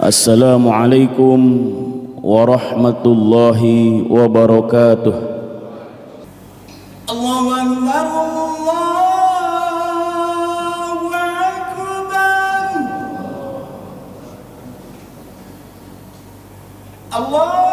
Assalamualaikum warahmatullahi wabarakatuh. Allahu Akbar, Allahu Akbar, Allahu Akbar,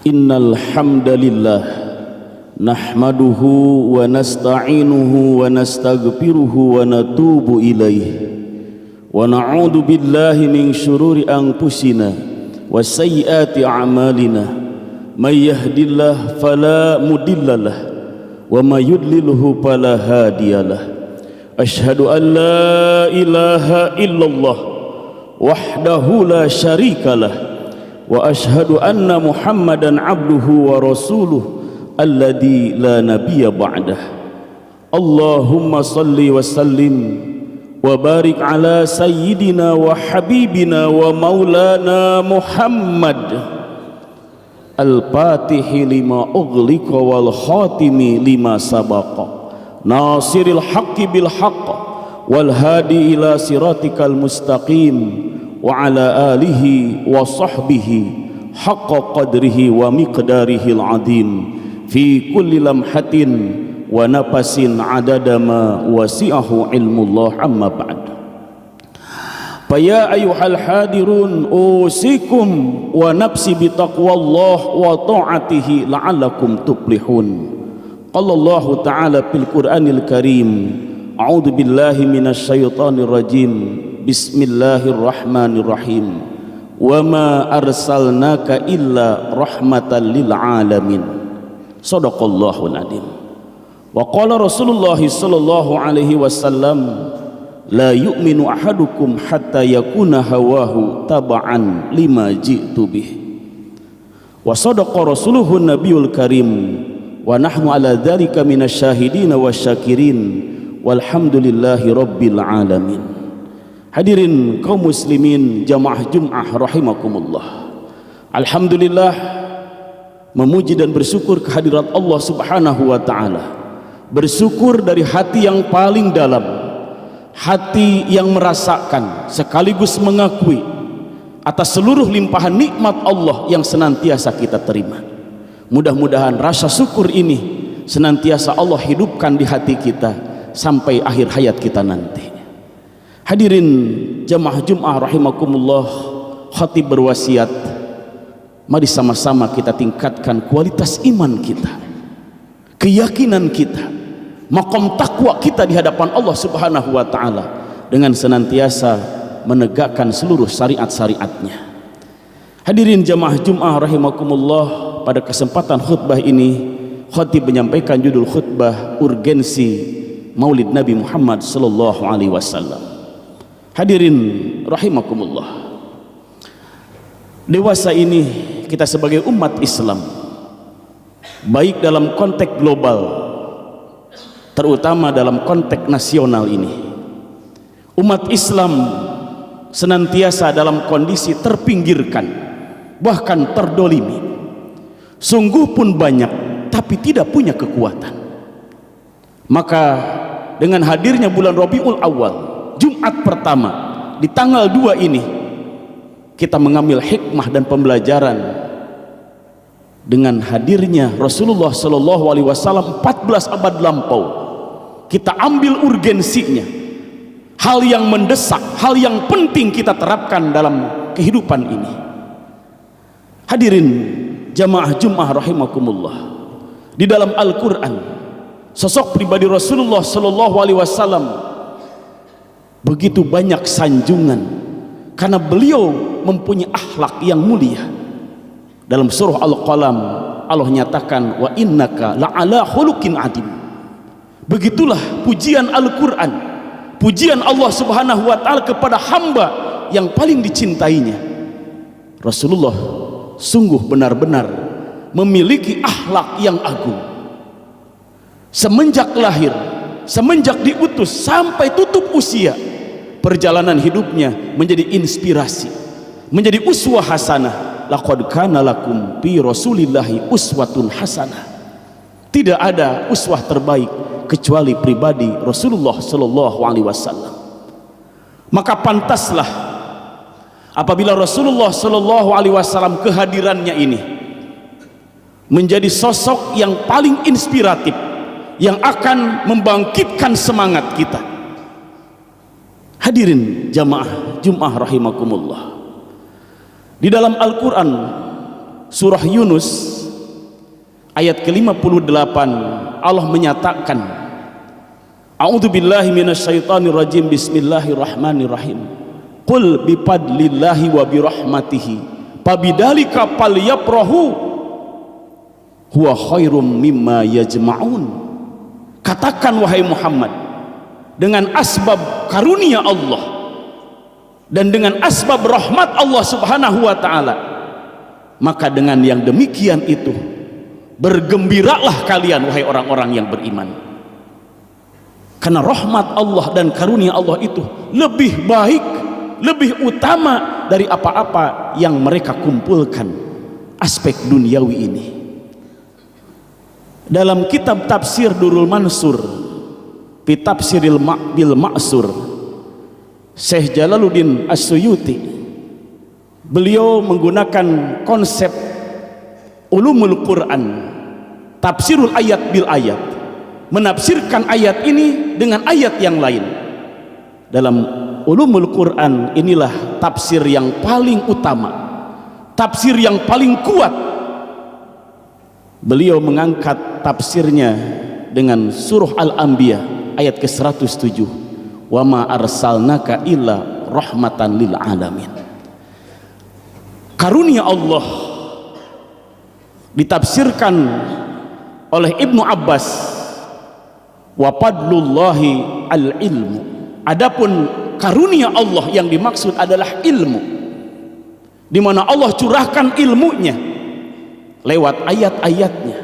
Innal hamdalillah nahmaduhu wa nasta'inuhu wa nastaghfiruhu wa natubu ilaih wa na'udzu billahi min syururi anfusina wa sayyiati a'malina may yahdihillahu fala mudhillalah wa may yudlilhu fala hadiyalah. Asyhadu an la ilaha illallah wahdahu la syarikalah wa ashhadu anna Muhammadan abduhu wa rasuluh alladzi la nabiyya ba'dah. Allahumma salli wa sallim wa barik ala sayyidina wa habibina wa maulana Muhammad al-fatihi lima ughliqa wal khatimi lima sabaqa nasiril haqqi bil haqq wal hadi ila siratikal mustaqim wa ala alihi wa sahbihi haqqa qadrihi wa miqdarihil azim fi kulli lamhatin wa nafasin adada ma wasi'ahu ilmullah amma ba'd. Faya ayyuhal hadirun usikum wa nafsi bitaqwallah wa ta'atihi la'allakum tuflihun. Qala Allah ta'ala fil Qur'anil Karim, a'udzu billahi minasy syaithanir rajim. Bismillahirrahmanirrahim. Wa ma arsalnaka illa rahmatan lil alamin. Shadaqallahul adzim. Wa qala Rasulullah sallallahu alaihi wasallam, la yu'minu ahadukum hatta yakuna hawahu taba'an lima ji'tu bih. Wa sadaqa rasuluhu nabiyul karim wa nahnu ala dzalika minasyahidin wasyakirin walhamdulillahi rabbil alamin. Hadirin kaum muslimin jamaah Jum'ah rahimakumullah. Alhamdulillah, memuji dan bersyukur kehadirat Allah Subhanahu wa taala. Bersyukur dari hati yang paling dalam, hati yang merasakan sekaligus mengakui atas seluruh limpahan nikmat Allah yang senantiasa kita terima. Mudah-mudahan rasa syukur ini senantiasa Allah hidupkan di hati kita sampai akhir hayat kita nanti. Hadirin jamaah Jum'ah rahimakumullah, khatib berwasiat, mari sama-sama kita tingkatkan kualitas iman kita, keyakinan kita, maqam takwa kita di hadapan Allah Subhanahu wa taala dengan senantiasa menegakkan seluruh syariat-syariatnya. Hadirin jamaah Jum'ah rahimakumullah, pada kesempatan khutbah ini khatib menyampaikan judul khutbah urgensi Maulid Nabi Muhammad sallallahu alaihi wasallam. Hadirin rahimakumullah, dewasa ini kita sebagai umat Islam, baik dalam konteks global terutama dalam konteks nasional ini, umat Islam senantiasa dalam kondisi terpinggirkan, bahkan terdolimi. Sungguh pun banyak tapi tidak punya kekuatan. Maka dengan hadirnya bulan Rabiul Awal, Jumat pertama di tanggal 2 ini, kita mengambil hikmah dan pembelajaran dengan hadirnya Rasulullah Shallallahu Alaihi Wasallam 14 abad lampau. Kita ambil urgensinya, hal yang mendesak, hal yang penting kita terapkan dalam kehidupan ini. Hadirin jamaah Jum'ah rahimakumullah, di dalam Al-Quran sosok pribadi Rasulullah Shallallahu Alaihi Wasallam begitu banyak sanjungan karena beliau mempunyai akhlak yang mulia. Dalam surah Al-Qalam Allah nyatakan, wa innaka la'ala khuluqin adim. Begitulah pujian Al-Quran, pujian Allah Subhanahu wa ta'ala kepada hamba yang paling dicintainya. Rasulullah sungguh benar-benar memiliki akhlak yang agung. Semenjak lahir, semenjak diutus sampai tutup usia, perjalanan hidupnya menjadi inspirasi, menjadi uswah hasanah. Laqad kana lakum fi Rasulillahi uswatun hasanah. Tidak ada uswah terbaik kecuali pribadi Rasulullah sallallahu alaihi wasallam. Maka pantaslah apabila Rasulullah sallallahu alaihi wasallam kehadirannya ini menjadi sosok yang paling inspiratif, yang akan membangkitkan semangat kita. Hadirin jamaah Jumat rahimakumullah. Di dalam Al-Quran surah Yunus ayat ke-58 Allah menyatakan, A'udzubillahi minasyaitonirrajim, bismillahirrahmanirrahim. Qul bifadlillahi wa birahmatihi fabidzalika falyafrahu huwa khairum mimma yajma'un. Katakan wahai Muhammad, dengan asbab karunia Allah dan dengan asbab rahmat Allah subhanahu wa ta'ala, maka dengan yang demikian itu bergembiralah kalian wahai orang-orang yang beriman, karena rahmat Allah dan karunia Allah itu lebih baik, lebih utama dari apa-apa yang mereka kumpulkan aspek duniawi ini. Dalam kitab tafsir Durul Mansur fi tafsiril bil ma'sur, Syekh Jalaluddin As-Suyuti beliau menggunakan konsep ulumul Quran, tafsirul ayat bil ayat, menafsirkan ayat ini dengan ayat yang lain. Dalam ulumul Quran inilah tafsir yang paling utama, tafsir yang paling kuat. Beliau mengangkat tafsirnya dengan surah Al-Anbiya ayat ke-107, wa ma arsalnaka illa rahmatan lil alamin. Karunia Allah ditafsirkan oleh Ibnu Abbas, wa fadlullahi al ilmu. Adapun karunia Allah yang dimaksud adalah ilmu, di mana Allah curahkan ilmunya lewat ayat-ayatnya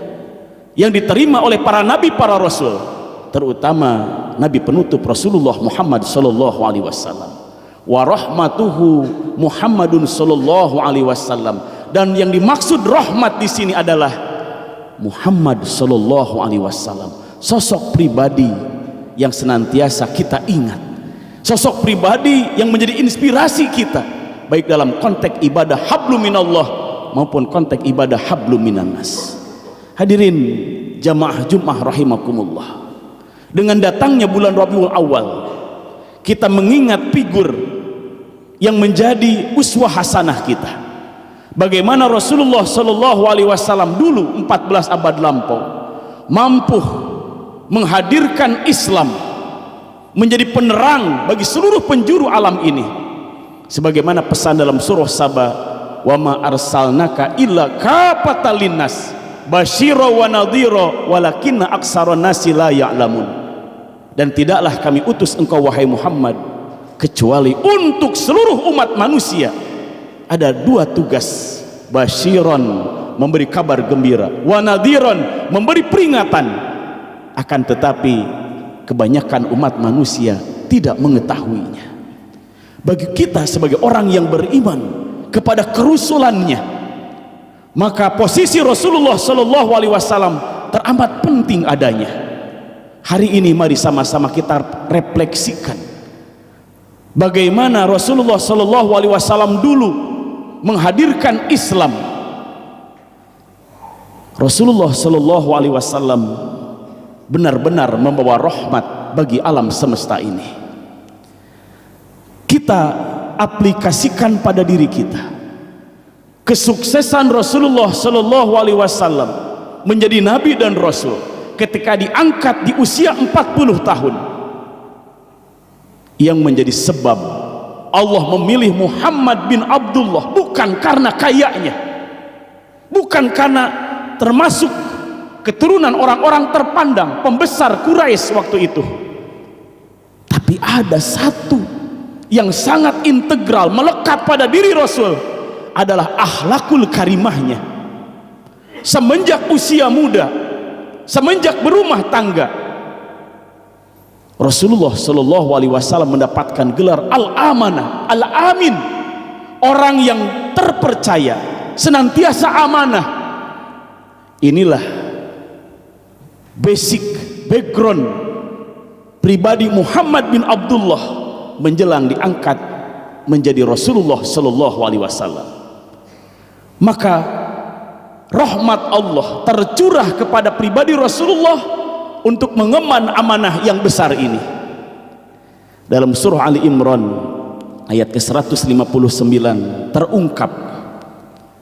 yang diterima oleh para nabi, para rasul, terutama nabi penutup Rasulullah Muhammad sallallahu alaihi wasallam. Wa rahmatuhu Muhammadun sallallahu alaihi wasallam, dan yang dimaksud rahmat di sini adalah Muhammad sallallahu alaihi wasallam, sosok pribadi yang senantiasa kita ingat, sosok pribadi yang menjadi inspirasi kita baik dalam konteks ibadah hablum minallah maupun konteks ibadah hablum minannas. Hadirin jamaah Jumat rahimakumullah, dengan datangnya bulan Rabiul Awal, kita mengingat figur yang menjadi uswah hasanah kita. Bagaimana Rasulullah sallallahu alaihi wasallam dulu 14 abad lampau mampu menghadirkan Islam menjadi penerang bagi seluruh penjuru alam ini, sebagaimana pesan dalam surah Saba, wa ma arsalnaka illa kafatan linnas basyira wa nadhira walakinna aksaron nasi la ya'lamun. Dan tidaklah kami utus engkau wahai Muhammad kecuali untuk seluruh umat manusia. Ada dua tugas, basyiron memberi kabar gembira, wa nadhiron memberi peringatan. Akan tetapi kebanyakan umat manusia tidak mengetahuinya. Bagi kita sebagai orang yang beriman kepada kerusulannya, maka posisi Rasulullah sallallahu alaihi wasallam teramat penting adanya. Hari ini mari sama-sama kita refleksikan bagaimana Rasulullah sallallahu alaihi wasallam dulu menghadirkan Islam. Rasulullah sallallahu alaihi wasallam benar-benar membawa rahmat bagi alam semesta ini. Kita aplikasikan pada diri kita kesuksesan Rasulullah sallallahu alaihi wasallam menjadi nabi dan rasul ketika diangkat di usia 40 tahun, yang menjadi sebab Allah memilih Muhammad bin Abdullah bukan karena kayanya, bukan karena termasuk keturunan orang-orang terpandang pembesar Quraisy waktu itu, tapi ada satu yang sangat integral melekat pada diri Rasul adalah akhlakul karimahnya. Semenjak usia muda, semenjak berumah tangga, Rasulullah Shallallahu Alaihi Wasallam mendapatkan gelar al-amanah, al-amin, orang yang terpercaya, senantiasa amanah. Inilah basic background pribadi Muhammad bin Abdullah menjelang diangkat menjadi Rasulullah Shallallahu Alaihi Wasallam. Maka rahmat Allah tercurah kepada pribadi Rasulullah untuk mengemban amanah yang besar ini. Dalam surah Ali Imran ayat ke-159 terungkap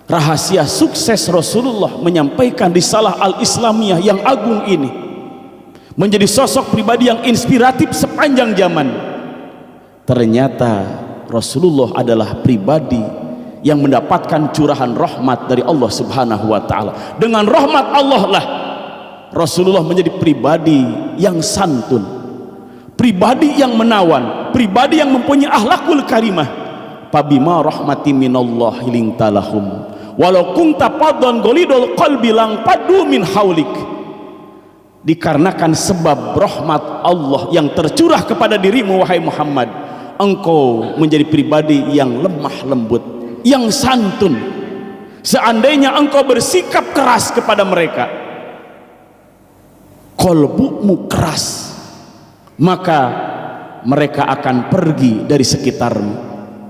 rahasia sukses Rasulullah menyampaikan risalah al-Islamiyah yang agung ini, menjadi sosok pribadi yang inspiratif sepanjang zaman. Ternyata Rasulullah adalah pribadi yang mendapatkan curahan rahmat dari Allah Subhanahu wa taala. Dengan rahmat Allah lah Rasulullah menjadi pribadi yang santun, pribadi yang menawan, pribadi yang mempunyai akhlakul karimah. Fabima rahmatin minallahi linta lahum walau kunta faddan ghalidul qalbi lang faddu min haulik. Dikarenakan sebab rahmat Allah yang tercurah kepada dirimu wahai Muhammad, engkau menjadi pribadi yang lemah lembut, yang santun. Seandainya engkau bersikap keras kepada mereka, kolbumu keras, maka mereka akan pergi dari sekitarmu,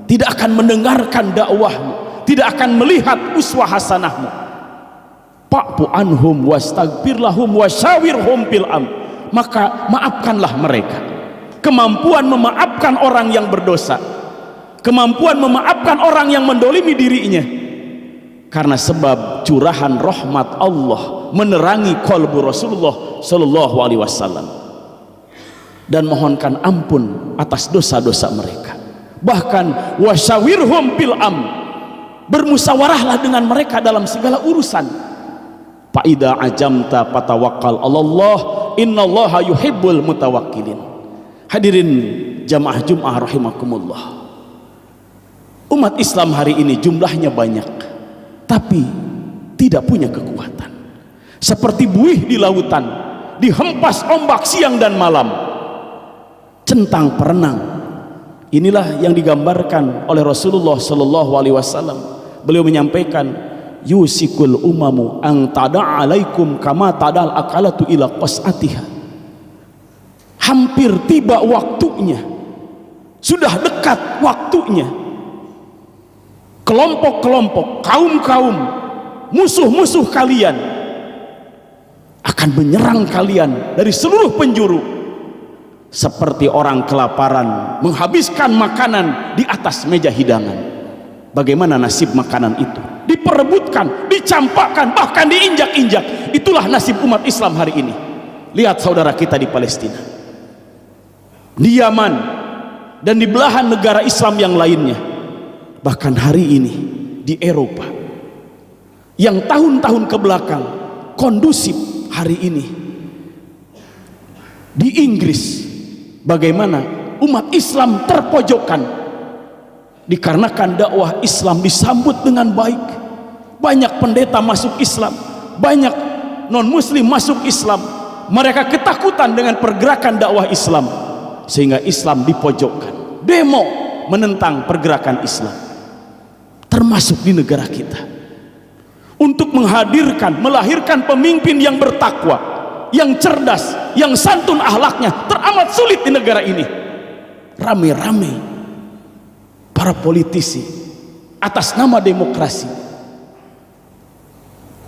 tidak akan mendengarkan dakwahmu, tidak akan melihat uswah hasanahmu. Fa'fu anhum wastaghfir lahum wasyawirhum fil amr. Maka maafkanlah mereka. Kemampuan memaafkan orang yang berdosa, kemampuan memaafkan orang yang mendolimi dirinya, karena sebab curahan rahmat Allah menerangi qalbu Rasulullah Shallallahu Alaihi Wasallam, dan mohonkan ampun atas dosa-dosa mereka. Bahkan wasyawirhum fil amr, bermusyawarahlah dengan mereka dalam segala urusan. Fa'idha ajamta fatawakkal 'alallah innallaha yuhibbul mutawakkilin. Hadirin jamaah Jumat rahimakumullah, umat Islam hari ini jumlahnya banyak tapi tidak punya kekuatan, seperti buih di lautan, dihempas ombak siang dan malam, centang perenang. Inilah yang digambarkan oleh Rasulullah Shallallahu Alaihi Wasallam. Beliau menyampaikan, yusikul umamu ang tada'alaikum kama tadal akalatu ila qas'atiha. Hampir tiba waktunya, sudah dekat waktunya, kelompok-kelompok, kaum-kaum, musuh-musuh kalian akan menyerang kalian dari seluruh penjuru, seperti orang kelaparan menghabiskan makanan di atas meja hidangan. Bagaimana nasib makanan itu? Diperebutkan, dicampakkan, bahkan diinjak-injak. Itulah nasib umat Islam hari ini. Lihat saudara kita di Palestina, di Yaman, dan di belahan negara Islam yang lainnya. Bahkan hari ini di Eropa, yang tahun-tahun kebelakang kondusif, hari ini di Inggris, bagaimana umat Islam terpojokkan. Dikarenakan dakwah Islam disambut dengan baik, banyak pendeta masuk Islam, banyak non muslim masuk Islam. Mereka ketakutan dengan pergerakan dakwah Islam, sehingga Islam dipojokkan, demo menentang pergerakan Islam, termasuk di negara kita, untuk menghadirkan, melahirkan pemimpin yang bertakwa, yang cerdas, yang santun akhlaknya. Teramat sulit di negara ini. Rame-rame para politisi atas nama demokrasi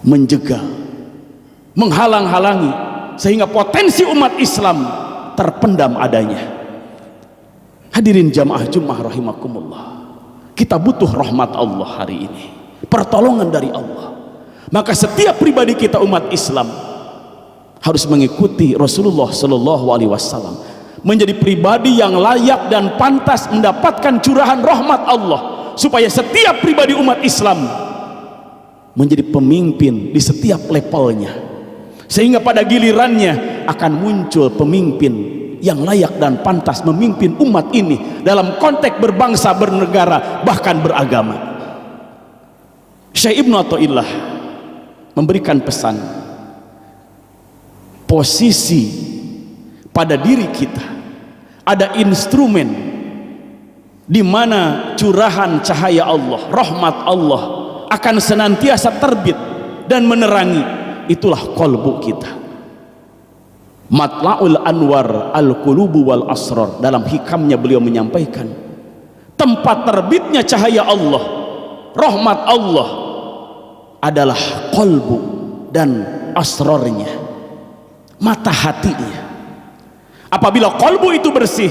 menjegal, menghalang-halangi, sehingga potensi umat Islam terpendam adanya. Hadirin jamaah Jumat rahimakumullah, kita butuh rahmat Allah hari ini, pertolongan dari Allah. Maka setiap pribadi kita umat Islam harus mengikuti Rasulullah Shallallahu Alaihi Wasallam, menjadi pribadi yang layak dan pantas mendapatkan curahan rahmat Allah, supaya setiap pribadi umat Islam menjadi pemimpin di setiap levelnya, sehingga pada gilirannya akan muncul pemimpin yang layak dan pantas memimpin umat ini dalam konteks berbangsa, bernegara, bahkan beragama. Syekh Ibnu Athaillah memberikan pesan, posisi pada diri kita ada instrumen di mana curahan cahaya Allah, rahmat Allah akan senantiasa terbit dan menerangi. Itulah qalbu kita. Matla'ul anwar al-qulubu wal asrar, dalam hikamnya beliau menyampaikan, tempat terbitnya cahaya Allah, rahmat Allah adalah qalbu dan asrarnya, mata hatinya. Apabila qalbu itu bersih,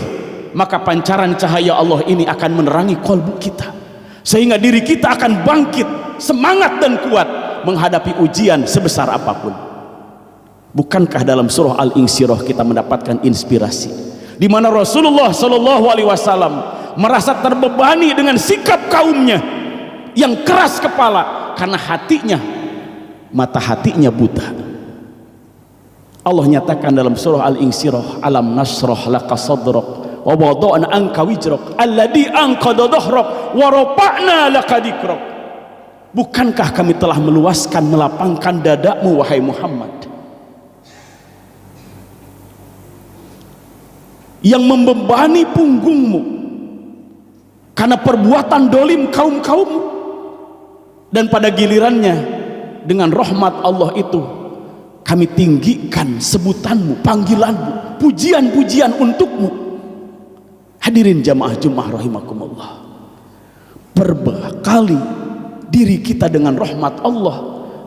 maka pancaran cahaya Allah ini akan menerangi qalbu kita, sehingga diri kita akan bangkit semangat dan kuat menghadapi ujian sebesar apapun. Bukankah dalam surah Al-Insyirah kita mendapatkan inspirasi di mana Rasulullah Shallallahu Alaihi Wasallam merasa terbebani dengan sikap kaumnya yang keras kepala karena hatinya, mata hatinya buta. Allah nyatakan dalam surah Al-Insyirah, alam nasrah laka sadrak wa wada'na anka wijrak alladhi anqadha dhahrak wa rafa'na laka dhikrak. Bukankah kami telah meluaskan, melapangkan dadamu wahai Muhammad, yang membebani punggungmu karena perbuatan dolim kaum-kaummu, dan pada gilirannya dengan rahmat Allah itu kami tinggikan sebutanmu, panggilanmu, pujian-pujian untukmu. Hadirin jamaah Jumat rahimakumullah, berbekali diri kita dengan rahmat Allah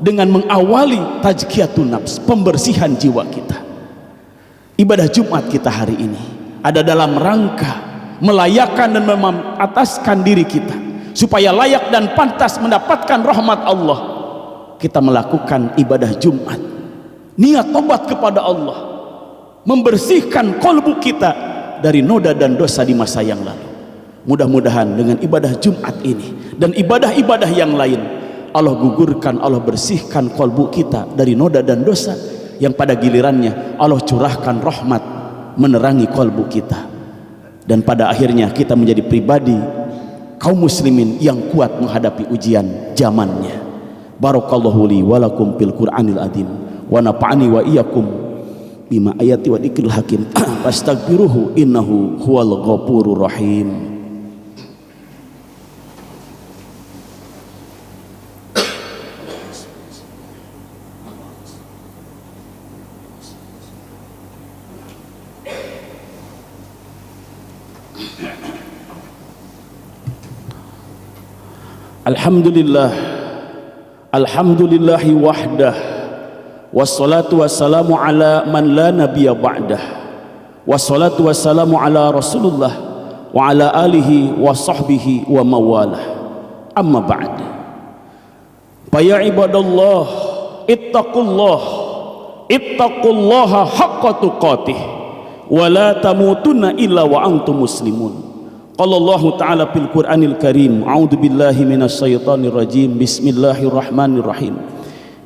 dengan mengawali tazkiyatun nafs, pembersihan jiwa kita. Ibadah Jumat kita hari ini ada dalam rangka melayakkan dan memataskan diri kita supaya layak dan pantas mendapatkan rahmat Allah. Kita melakukan ibadah Jumat, niat tobat kepada Allah, membersihkan kolbu kita dari noda dan dosa di masa yang lalu. Mudah-mudahan dengan ibadah Jumat ini dan ibadah-ibadah yang lain, Allah gugurkan, Allah bersihkan kolbu kita dari noda dan dosa, yang pada gilirannya Allah curahkan rahmat menerangi kolbu kita, dan pada akhirnya kita menjadi pribadi kaum muslimin yang kuat menghadapi ujian zamannya. Barakallahu li wa lakum fil Qur'anil azim wa nafa'ani wa iyyakum bima ayati wa dzikril hakim. Fastaghfiruhu innahu huwal ghafurur rahim. Alhamdulillah, alhamdulillahi wahdah, wassalatu wassalamu ala man la nabiyya ba'dah, wassalatu wassalamu ala Rasulullah wa ala alihi wa sahbihi wa mawalah. Amma ba'd. Fa ya ibadallah, ittaqullaha haqqa tuqatih wa la tamutunna illa wa antum muslimun. Qala Allah Ta'ala fil Qur'anil Karim, a'udzu billahi minasyaitonir rajim, bismillahirrahmanirrahim.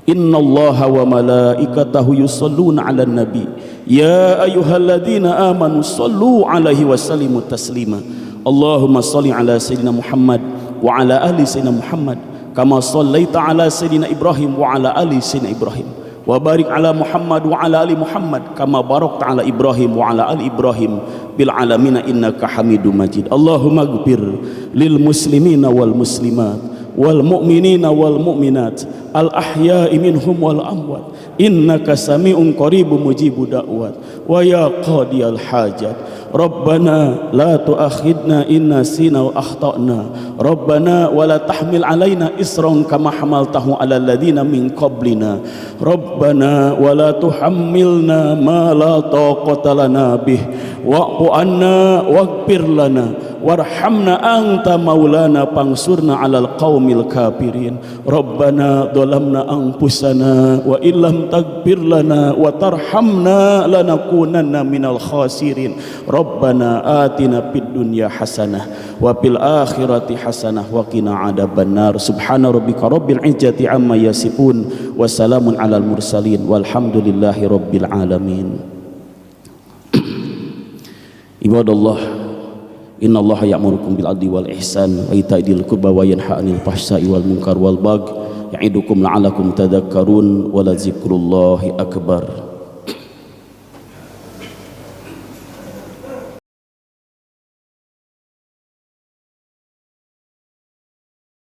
Innallaha wa malaikatahu yusholluna 'alan nabi ya ayyuhalladzina amanu shollu 'alaihi wa sallimu taslima. Allahumma shalli 'ala sayyidina Muhammad wa 'ala ali sayyidina Muhammad kama shallaita 'ala sayyidina Ibrahim wa 'ala ali sayyidina Ibrahim wa barik 'ala Muhammad wa 'ala ali Muhammad kama barakta 'ala Ibrahim wa 'ala ali Ibrahim bil alamin innaka Hamidum Majid. Allahumma ighfir lil muslimina wal muslimat wal mu'minina wal mu'minat al ahya'i minhum wal amwat innaka sami'un qaribun mujibud da'wat wa ya qadiyal hajat. Rabbana la tu'akhidna in nasina wa akhtana Rabbana wa la tahmil alaina isran kama hamaltahu ala alladhina min qablina Rabbana wa la tuhammilna ma la taqata lana bih wa'fu anna waghfir lana warhamna anta maulana pangsurna alal qaumil kafirin. Rabbana dhalamna anfusana wa illam taghfir lana wa tarhamna lanakunanna minal khasirin. Rabbana atina fid dunya hasanah wa fil akhirati hasanah wa qina adzabannar. Subhana rabbika rabbil izzati amma yasifun wa salamun alal mursalin walhamdulillahi rabbil alamin. Ibadallah, innallaha ya'murukum bil adli wal ihsan wa ita'i dzil qurba wa yanha 'anil fahsya'i wal munkar wal baghi ya'idukum la'allakum tadhakkarun wa la dzikrullahi akbar.